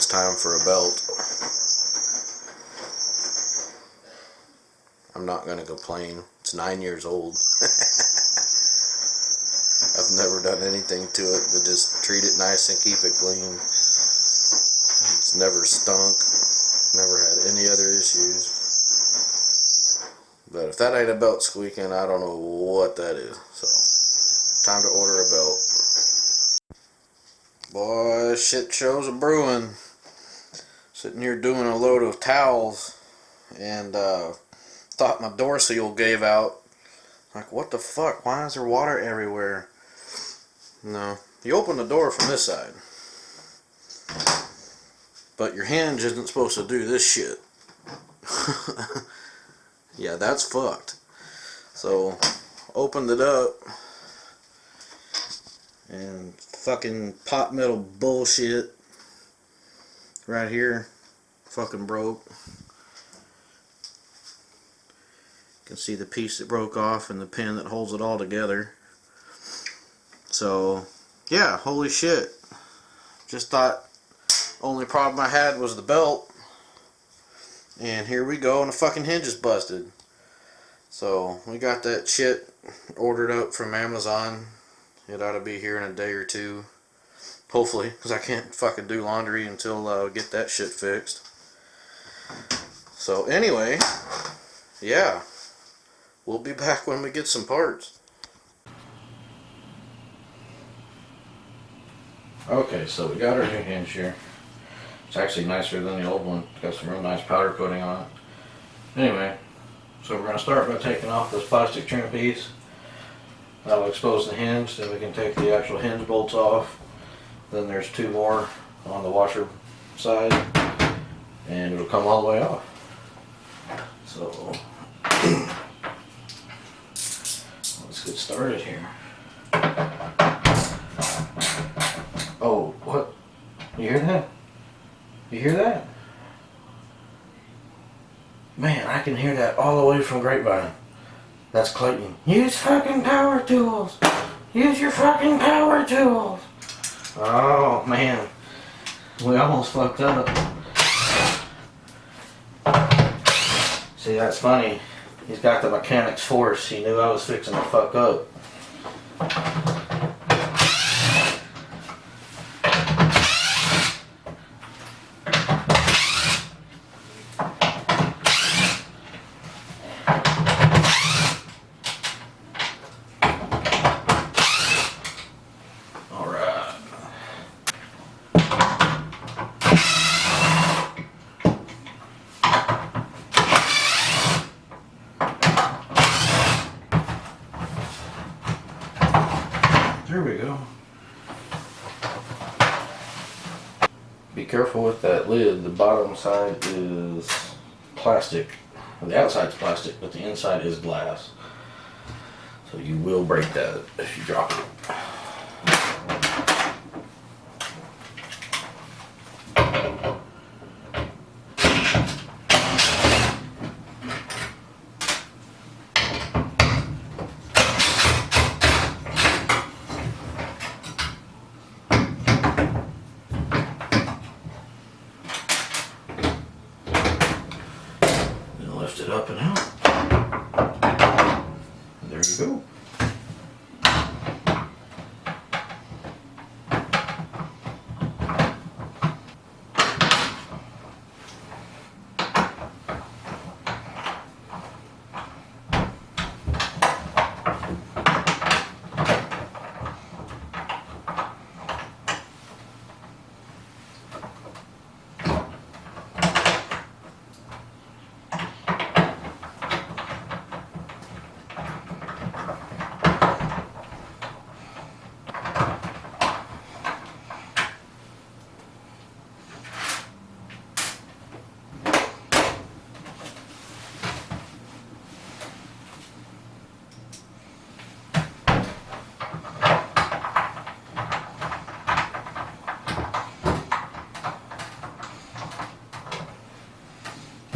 time for a belt. I'm not gonna complain. It's 9 years old. I've never done anything to it but just treat it nice and keep it clean. It's never stunk. Never had any other issues. But if that ain't a belt squeaking, I don't know what that is. So, time to order a belt. Boy, shit shows a brewing. Sitting here doing a load of towels and thought my door seal gave out. Like, what the fuck? Why is there water everywhere? No. You open the door from this side. But your hinge isn't supposed to do this shit. Yeah, that's fucked. So, opened it up. And fucking pot metal bullshit right here fucking broke. You can see the piece that broke off and the pin that holds it all together. So, yeah, holy shit. Just thought only problem I had was the belt. And here we go, and the fucking hinge is busted. So, we got that shit ordered up from Amazon. It ought to be here in a day or two. Hopefully, because I can't fucking do laundry until get that shit fixed. So, anyway, yeah. We'll be back when we get some parts. Okay, so we got our new hinge here. It's actually nicer than the old one. It's got some real nice powder coating on it. Anyway, so we're going to start by taking off this plastic trim piece. That'll expose the hinge, then we can take the actual hinge bolts off. Then there's two more on the washer side, and it'll come all the way off. So, let's get started here. Oh, what? You hear that? You hear that? Man, I can hear that all the way from Grapevine. That's Clayton. Use fucking power tools. Use your fucking power tools. Oh, man. We almost fucked up. See, that's funny. He's got the mechanic's force. He knew I was fixing to fuck up. There we go. Be careful with that lid. The bottom side is plastic. The outside's plastic, but the inside is glass. So you will break that if you drop it. Lift it up and out. And there you go.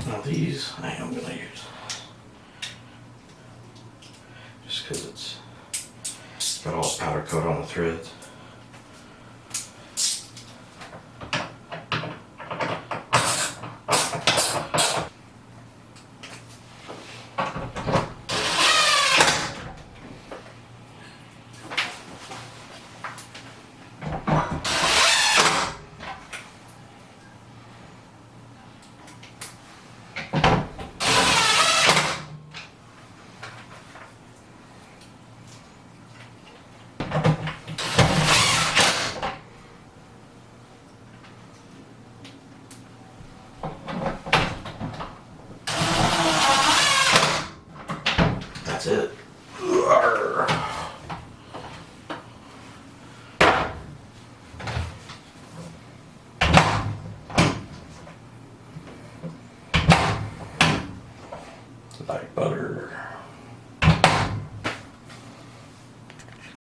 Now these I am going to use, just because it's got all the powder coat on the threads. like butter.